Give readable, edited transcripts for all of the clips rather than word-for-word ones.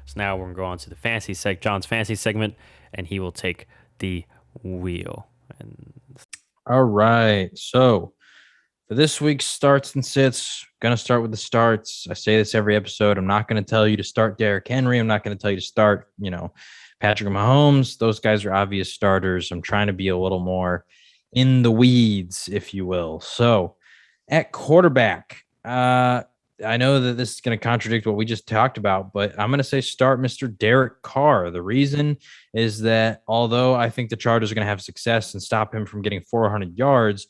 So now we're going to go on to John's fantasy segment, and he will take the wheel. And All right. So for this week's starts and sits, going to start with the starts. I say this every episode. I'm not going to tell you to start Derrick Henry. I'm not going to tell you to start, Patrick Mahomes. Those guys are obvious starters. I'm trying to be a little more in the weeds, if you will. So at quarterback, I know that this is going to contradict what we just talked about, but I'm going to say start Mr. Derek Carr. The reason is that although I think the Chargers are going to have success and stop him from getting 400 yards,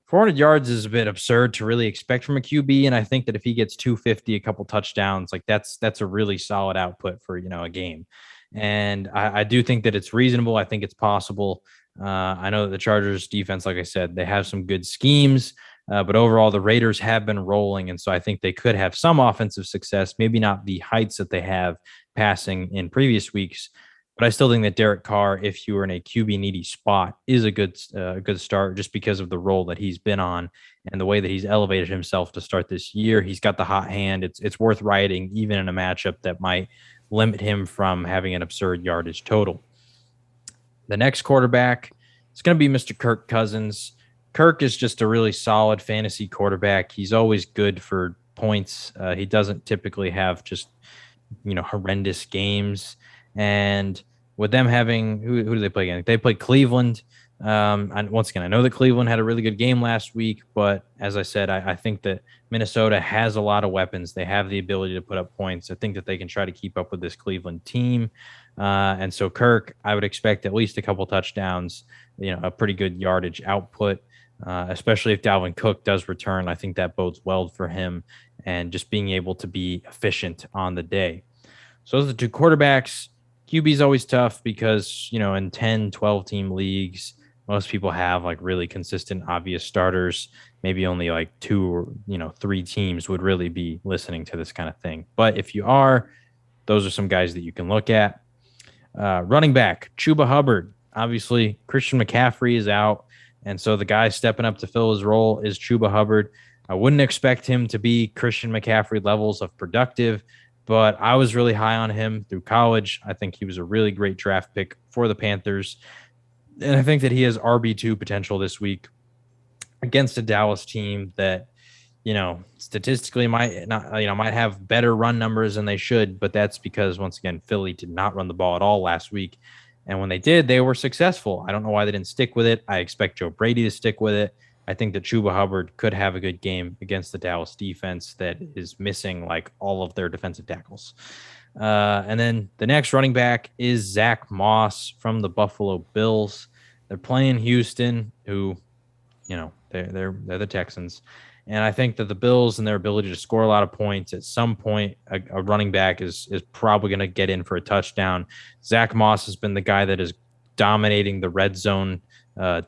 400 yards is a bit absurd to really expect from a QB. And I think that if he gets 250, a couple touchdowns, like that's a really solid output for, a game. And I do think that it's reasonable. I think it's possible. I know that the Chargers defense, like I said, they have some good schemes. But overall, the Raiders have been rolling. And so I think they could have some offensive success, maybe not the heights that they have passing in previous weeks. But I still think that Derek Carr, if you were in a QB needy spot, is a good start just because of the role that he's been on and the way that he's elevated himself to start this year. He's got the hot hand. It's worth riding even in a matchup that might limit him from having an absurd yardage total. The next quarterback is going to be Mr. Kirk Cousins. Kirk is just a really solid fantasy quarterback. He's always good for points. He doesn't typically have just, horrendous games. And with them having, who do they play again? They play Cleveland. And once again, I know that Cleveland had a really good game last week, but as I said, I think that Minnesota has a lot of weapons. They have the ability to put up points. I think that they can try to keep up with this Cleveland team. And so Kirk, I would expect at least a couple touchdowns, a pretty good yardage output. Especially if Dalvin Cook does return. I think that bodes well for him and just being able to be efficient on the day. So those are the two quarterbacks. QB is always tough because, in 10, 12 team leagues, most people have like really consistent, obvious starters. Maybe only like 2 or, 3 teams would really be listening to this kind of thing. But if you are, those are some guys that you can look at. Running back, Chuba Hubbard. Obviously, Christian McCaffrey is out. And so the guy stepping up to fill his role is Chuba Hubbard. I wouldn't expect him to be Christian McCaffrey levels of productive, but I was really high on him through college. I think he was a really great draft pick for the Panthers. And I think that he has RB2 potential this week against a Dallas team that, statistically might have better run numbers than they should, but that's because, once again, Philly did not run the ball at all last week. And when they did, they were successful. I don't know why they didn't stick with it. I expect Joe Brady to stick with it. I think that Chuba Hubbard could have a good game against the Dallas defense that is missing like all of their defensive tackles. And then the next running back is Zach Moss from the Buffalo Bills. They're playing Houston, who, they're the Texans. And I think that the Bills and their ability to score a lot of points, at some point, a running back is probably going to get in for a touchdown. Zach Moss has been the guy that is dominating the red zone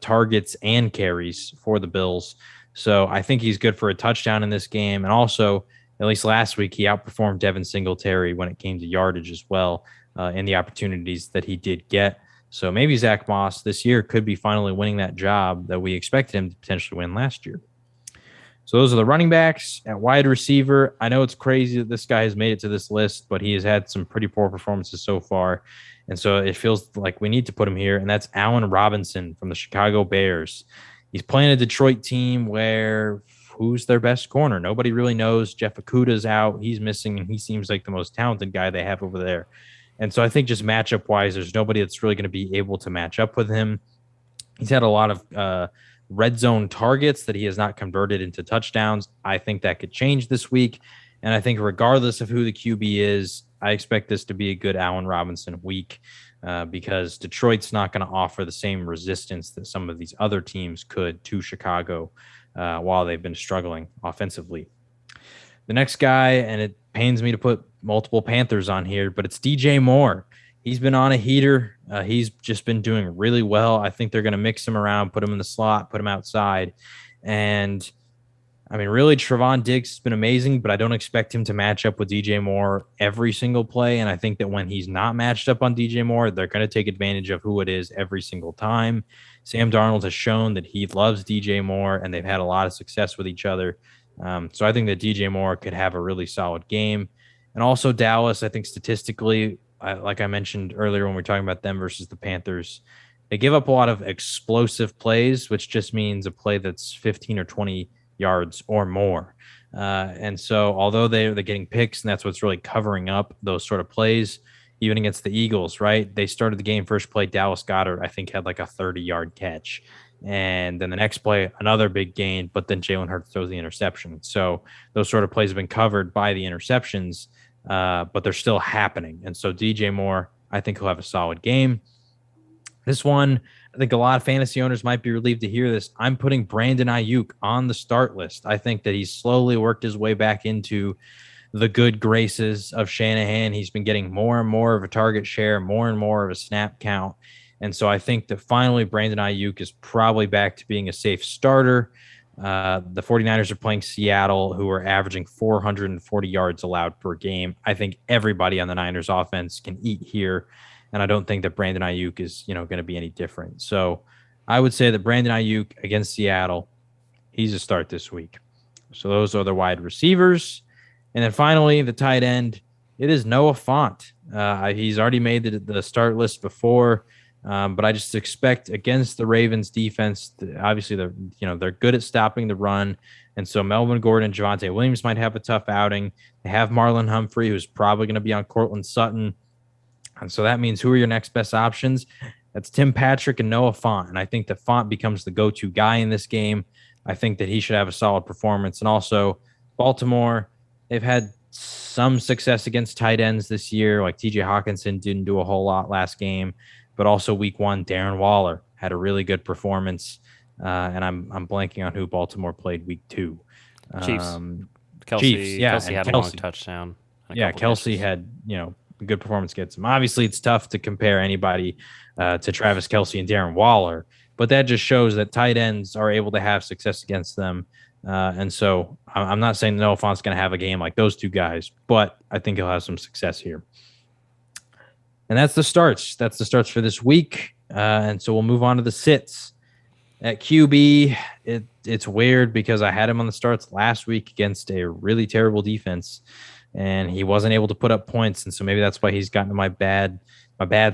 targets and carries for the Bills. So I think he's good for a touchdown in this game. And also, at least last week, he outperformed Devin Singletary when it came to yardage as well in the opportunities that he did get. So maybe Zach Moss this year could be finally winning that job that we expected him to potentially win last year. So those are the running backs. At wide receiver, I know it's crazy that this guy has made it to this list, but he has had some pretty poor performances so far. And so it feels like we need to put him here, and that's Allen Robinson from the Chicago Bears. He's playing a Detroit team where who's their best corner? Nobody really knows. Jeff Okudah's out. He's missing, and he seems like the most talented guy they have over there. And so I think just matchup-wise, there's nobody that's really going to be able to match up with him. He's had a lot of red zone targets that he has not converted into touchdowns. I think that could change this week. And I think regardless of who the QB is, I expect this to be a good Allen Robinson week because Detroit's not going to offer the same resistance that some of these other teams could to Chicago while they've been struggling offensively. The next guy, and it pains me to put multiple Panthers on here, but it's DJ Moore. He's been on a heater. He's just been doing really well. I think they're going to mix him around, put him in the slot, put him outside. And, I mean, really, Trevon Diggs has been amazing, but I don't expect him to match up with DJ Moore every single play. And I think that when he's not matched up on DJ Moore, they're going to take advantage of who it is every single time. Sam Darnold has shown that he loves DJ Moore, and they've had a lot of success with each other. So I think that DJ Moore could have a really solid game. And also Dallas, I think statistically, like I mentioned earlier when we were talking about them versus the Panthers, they give up a lot of explosive plays, which just means a play that's 15 or 20 yards or more. And so, although they're getting picks, and that's what's really covering up those sort of plays, even against the Eagles, right? They started the game first play. Dallas Goedert, I think, had like a 30-yard catch. And then the next play, another big gain, but then Jalen Hurts throws the interception. So those sort of plays have been covered by the interceptions, but they're still happening. And so DJ Moore, I think he'll have a solid game. This one, I think a lot of fantasy owners might be relieved to hear this. I'm putting Brandon Ayuk on the start list. I think that he's slowly worked his way back into the good graces of Shanahan. He's been getting more and more of a target share, more and more of a snap count. And so I think that finally Brandon Ayuk is probably back to being a safe starter. The 49ers are playing Seattle, who are averaging 440 yards allowed per game. I think everybody on the Niners offense can eat here. And I don't think that Brandon Ayuk is, going to be any different. So I would say that Brandon Ayuk against Seattle, he's a start this week. So those are the wide receivers. And then finally, the tight end, it is Noah Fant. He's already made the start list before, but I just expect against the Ravens defense, obviously they're good at stopping the run. And so Melvin Gordon and Javonte Williams might have a tough outing. They have Marlon Humphrey, who's probably going to be on Cortland Sutton. And so that means who are your next best options? That's Tim Patrick and Noah Fant. And I think that Fant becomes the go-to guy in this game. I think that he should have a solid performance. And also Baltimore, they've had some success against tight ends this year. Like TJ Hawkinson didn't do a whole lot last game, but also week 1, Darren Waller had a really good performance. And I'm blanking on who Baltimore played week 2. Chiefs. Chiefs, yeah. Kelsey had a long touchdown. Yeah, Kelsey had, a good performance gets him. Obviously, it's tough to compare anybody to Travis Kelsey and Darren Waller, but that just shows that tight ends are able to have success against them. And so I'm not saying Noah Fant's going to have a game like those two guys, but I think he'll have some success here. And that's the starts. That's the starts for this week. And so we'll move on to the sits. At QB, it's weird because I had him on the starts last week against a really terrible defense, and he wasn't able to put up points. And so maybe that's why he's gotten to my bad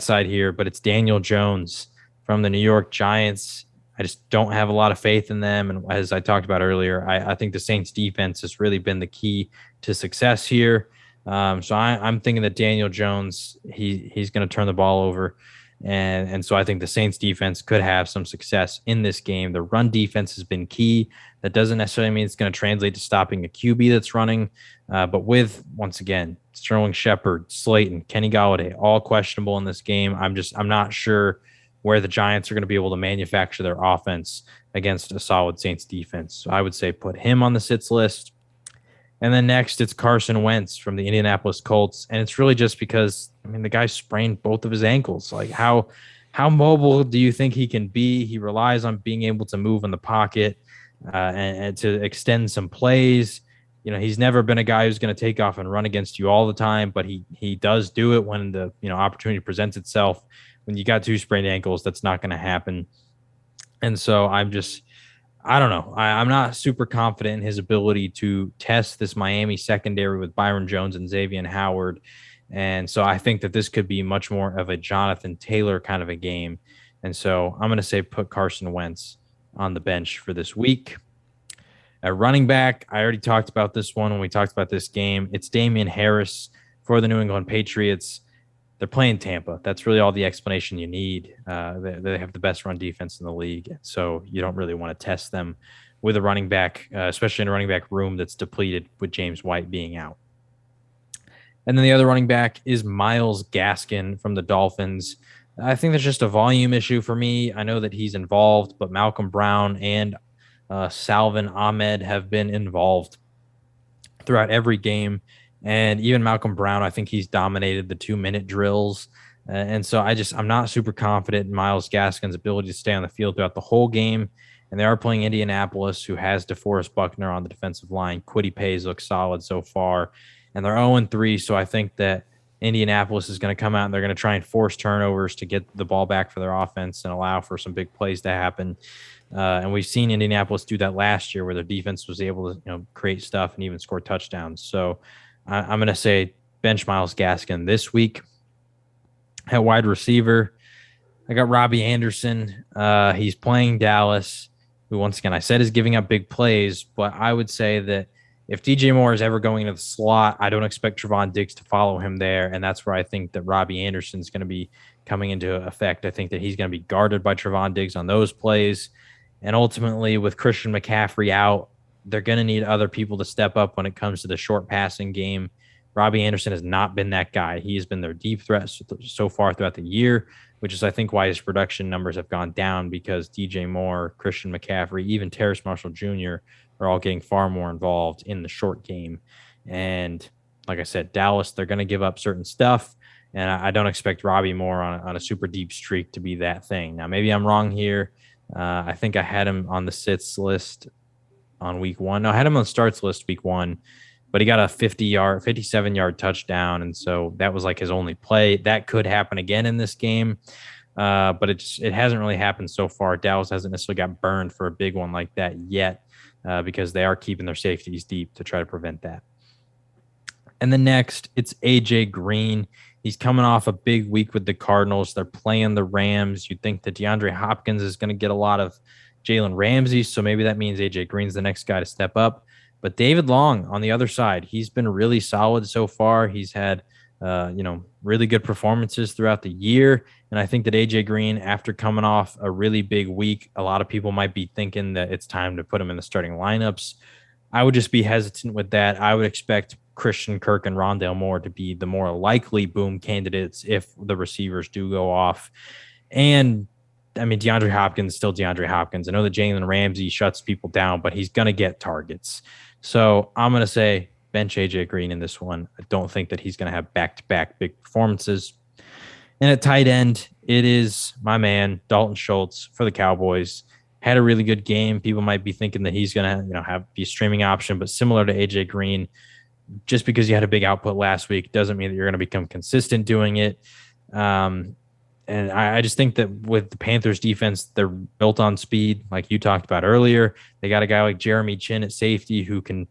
side here. But it's Daniel Jones from the New York Giants. I just don't have a lot of faith in them. And as I talked about earlier, I think the Saints defense has really been the key to success here. So I'm thinking that Daniel Jones, he's going to turn the ball over. And so I think the Saints defense could have some success in this game. The run defense has been key. That doesn't necessarily mean it's going to translate to stopping a QB that's running. But with, once again, Sterling Shepard, Slayton, Kenny Golladay, all questionable in this game, I'm not sure where the Giants are going to be able to manufacture their offense against a solid Saints defense. So I would say put him on the sits list. And then next, it's Carson Wentz from the Indianapolis Colts. And it's really just because, the guy sprained both of his ankles. Like, how mobile do you think he can be? He relies on being able to move in the pocket and to extend some plays. He's never been a guy who's going to take off and run against you all the time, but he does do it when the opportunity presents itself. When you got 2 sprained ankles, that's not going to happen. And so I don't know. I'm not super confident in his ability to test this Miami secondary with Byron Jones and Xavier Howard. And so I think that this could be much more of a Jonathan Taylor kind of a game. And so I'm going to say put Carson Wentz on the bench for this week. At running back, I already talked about this one when we talked about this game. It's Damien Harris for the New England Patriots. They're playing Tampa. That's really all the explanation you need. They have the best run defense in the league, so you don't really want to test them with a running back, especially in a running back room that's depleted with James White being out. And then the other running back is Myles Gaskin from the Dolphins. I think that's just a volume issue for me. I know that he's involved, but Malcolm Brown and Salvin Ahmed have been involved throughout every game. And even Malcolm Brown, I think he's dominated the 2-minute drills. And so I'm not super confident in Myles Gaskin's ability to stay on the field throughout the whole game. And they are playing Indianapolis, who has DeForest Buckner on the defensive line. Kwity Paye looks solid so far. And they're 0-3, so I think that Indianapolis is going to come out and they're going to try and force turnovers to get the ball back for their offense and allow for some big plays to happen. And we've seen Indianapolis do that last year where their defense was able to create stuff and even score touchdowns. So I'm going to say bench Myles Gaskin this week. At wide receiver, I got Robbie Anderson. He's playing Dallas, who, once again, I said is giving up big plays, but I would say that if DJ Moore is ever going into the slot, I don't expect Trevon Diggs to follow him there, and that's where I think that Robbie Anderson is going to be coming into effect. I think that he's going to be guarded by Trevon Diggs on those plays, and ultimately with Christian McCaffrey out, they're going to need other people to step up when it comes to the short passing game. Robbie Anderson has not been that guy. He has been their deep threat so far throughout the year, which is, I think, why his production numbers have gone down, because DJ Moore, Christian McCaffrey, even Terrace Marshall Jr. are all getting far more involved in the short game. And like I said, Dallas, they're going to give up certain stuff, and I don't expect Robbie Moore on a super deep streak to be that thing. Now, maybe I'm wrong here. I think I had him on the sits list on week 1. No, I had him on the starts list week 1, but he got a 57-yard touchdown, and so that was like his only play. That could happen again in this game, but it hasn't really happened so far. Dallas hasn't necessarily got burned for a big one like that yet, because they are keeping their safeties deep to try to prevent that. And then next, it's AJ Green. He's coming off a big week with the Cardinals. They're playing the Rams. You'd think that DeAndre Hopkins is going to get a lot of Jalen Ramsey, so maybe that means AJ Green's the next guy to step up. But David Long on the other side, he's been really solid so far. He's had really good performances throughout the year. And I think that AJ Green, after coming off a really big week, a lot of people might be thinking that it's time to put him in the starting lineups. I would just be hesitant with that. I would expect Christian Kirk and Rondale Moore to be the more likely boom candidates if the receivers do go off. And I mean, DeAndre Hopkins is still DeAndre Hopkins. I know that Jalen Ramsey shuts people down, but he's going to get targets. So I'm going to say bench AJ Green in this one. I don't think that he's going to have back-to-back big performances. And at tight end, it is my man, Dalton Schultz for the Cowboys. Had a really good game. People might be thinking that he's going to be a streaming option, but similar to AJ Green, just because you had a big output last week doesn't mean that you're going to become consistent doing it. And I just think that with the Panthers defense, they're built on speed, like you talked about earlier. They got a guy like Jeremy Chin at safety who can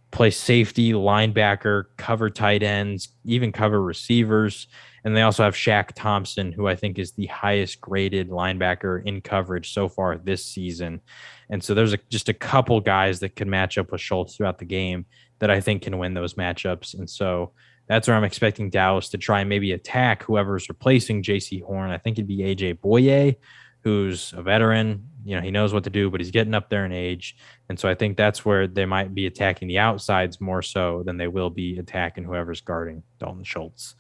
play safety, linebacker, cover tight ends, even cover receivers. And they also have Shaq Thompson, who I think is the highest graded linebacker in coverage so far this season. And so there's just a couple guys that can match up with Schultz throughout the game that I think can win those matchups. And so that's where I'm expecting Dallas to try and maybe attack whoever's replacing J.C. Horn. I think it'd be A.J. Boye, who's a veteran. He knows what to do, but he's getting up there in age. And so I think that's where they might be attacking the outsides more so than they will be attacking whoever's guarding Dalton Schultz.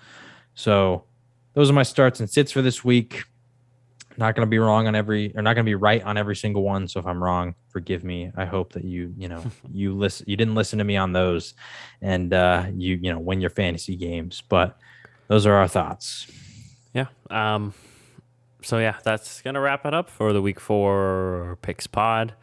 So those are my starts and sits for this week. Not going to be wrong on not going to be right on every single one. So if I'm wrong, forgive me. I hope that you didn't listen to me on those and you win your fantasy games, but those are our thoughts. Yeah. So yeah, that's going to wrap it up for the week 4 picks pod.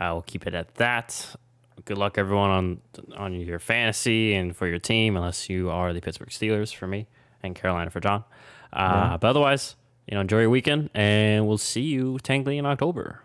We'll keep it at that. Good luck everyone on your fantasy and for your team, unless you are the Pittsburgh Steelers for me and Carolina for John. But otherwise, enjoy your weekend, and we'll see you technically in October.